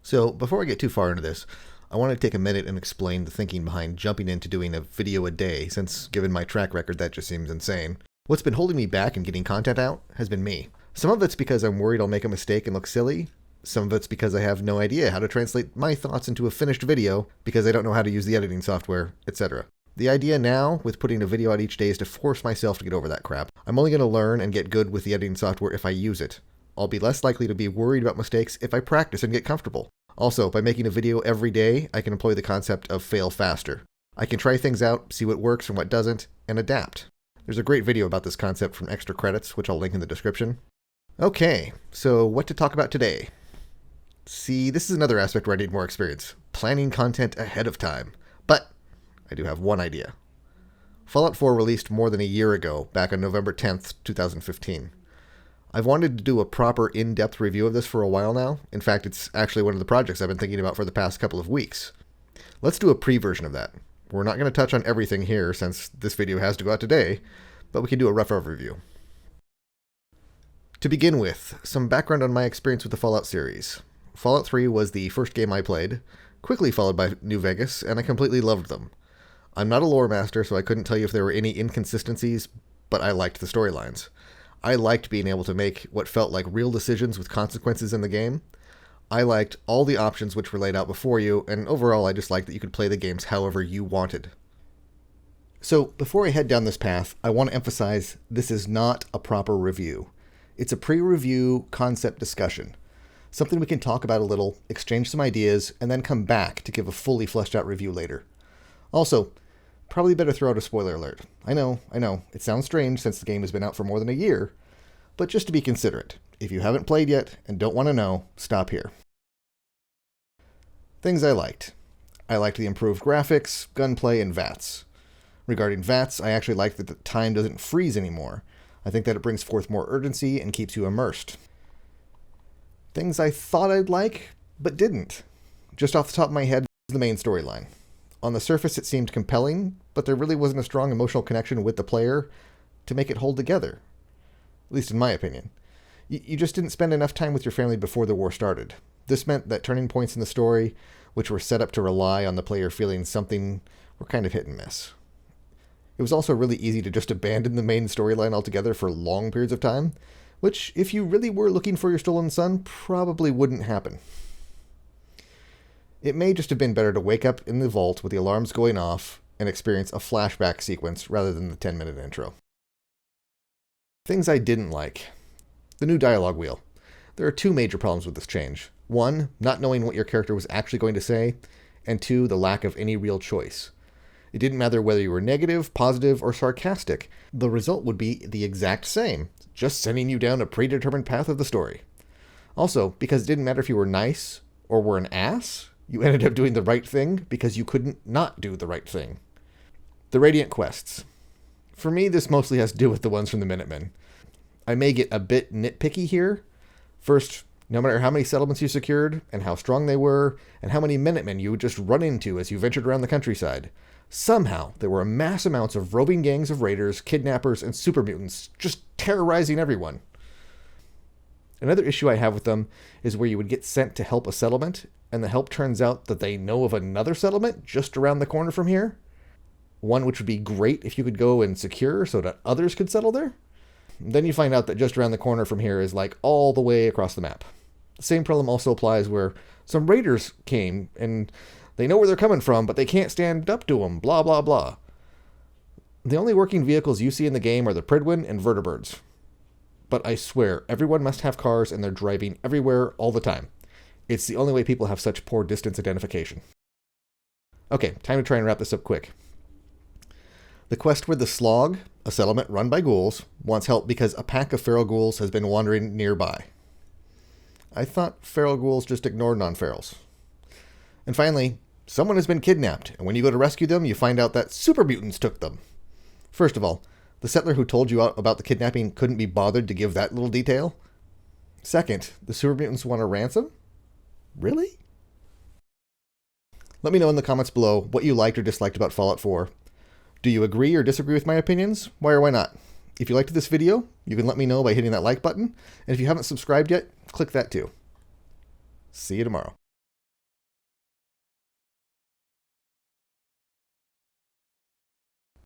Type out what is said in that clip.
So before I get too far into this, I want to take a minute and explain the thinking behind jumping into doing a video a day, since given my track record that just seems insane. What's been holding me back and getting content out has been me. Some of it's because I'm worried I'll make a mistake and look silly. Some of it's because I have no idea how to translate my thoughts into a finished video because I don't know how to use the editing software, etc. The idea now with putting a video out each day is to force myself to get over that crap. I'm only going to learn and get good with the editing software if I use it. I'll be less likely to be worried about mistakes if I practice and get comfortable. Also, by making a video every day, I can employ the concept of fail faster. I can try things out, see what works and what doesn't, and adapt. There's a great video about this concept from Extra Credits, which I'll link in the description. Okay, so what to talk about today? See, this is another aspect where I need more experience. Planning content ahead of time. But I do have one idea. Fallout 4 released more than a year ago, back on November 10th, 2015. I've wanted to do a proper in-depth review of this for a while now. In fact, it's actually one of the projects I've been thinking about for the past couple of weeks. Let's do a pre-version of that. We're not going to touch on everything here since this video has to go out today, but we can do a rough overview. To begin with, some background on my experience with the Fallout series. Fallout 3 was the first game I played, quickly followed by New Vegas, and I completely loved them. I'm not a lore master, so I couldn't tell you if there were any inconsistencies, but I liked the storylines. I liked being able to make what felt like real decisions with consequences in the game. I liked all the options which were laid out before you, and overall I just liked that you could play the games however you wanted. So, before I head down this path, I want to emphasize this is not a proper review. It's a pre-review concept discussion. Something we can talk about a little, exchange some ideas, and then come back to give a fully fleshed out review later. Also, probably better throw out a spoiler alert. I know, it sounds strange since the game has been out for more than a year, but just to be considerate, if you haven't played yet and don't want to know, stop here. Things I liked. I liked the improved graphics, gunplay, and VATS. Regarding VATS, I actually like that the time doesn't freeze anymore. I think that it brings forth more urgency and keeps you immersed. Things I thought I'd like, but didn't. Just off the top of my head, the main storyline. On the surface, it seemed compelling, but there really wasn't a strong emotional connection with the player to make it hold together. At least in my opinion. You just didn't spend enough time with your family before the war started. This meant that turning points in the story, which were set up to rely on the player feeling something, were kind of hit and miss. It was also really easy to just abandon the main storyline altogether for long periods of time, which, if you really were looking for your stolen son, probably wouldn't happen. It may just have been better to wake up in the vault with the alarms going off and experience a flashback sequence rather than the 10-minute intro. Things I didn't like. The new dialogue wheel. There are two major problems with this change. One, not knowing what your character was actually going to say, and two, the lack of any real choice. It didn't matter whether you were negative, positive, or sarcastic. The result would be the exact same, just sending you down a predetermined path of the story. Also, because it didn't matter if you were nice or were an ass, you ended up doing the right thing because you couldn't not do the right thing. The Radiant Quests. For me, this mostly has to do with the ones from the Minutemen. I may get a bit nitpicky here. First, no matter how many settlements you secured, and how strong they were, and how many Minutemen you would just run into as you ventured around the countryside, somehow there were mass amounts of roving gangs of raiders, kidnappers, and super mutants just terrorizing everyone. Another issue I have with them is where you would get sent to help a settlement, and the help turns out that they know of another settlement just around the corner from here. One which would be great if you could go and secure so that others could settle there. Then you find out that just around the corner from here is like all the way across the map. The same problem also applies where some raiders came and they know where they're coming from, but they can't stand up to them, blah, blah, blah. The only working vehicles you see in the game are the Pridwin and Vertibirds. But I swear, everyone must have cars and they're driving everywhere all the time. It's the only way people have such poor distance identification. Okay, time to try and wrap this up quick. The quest where the Slog, a settlement run by ghouls, wants help because a pack of feral ghouls has been wandering nearby. I thought feral ghouls just ignored non-ferals. And finally, someone has been kidnapped, and when you go to rescue them, you find out that super mutants took them. First of all, the settler who told you about the kidnapping couldn't be bothered to give that little detail. Second, the super mutants want a ransom? Really? Let me know in the comments below what you liked or disliked about Fallout 4. Do you agree or disagree with my opinions? Why or why not? If you liked this video, you can let me know by hitting that like button, and if you haven't subscribed yet, click that too. See you tomorrow.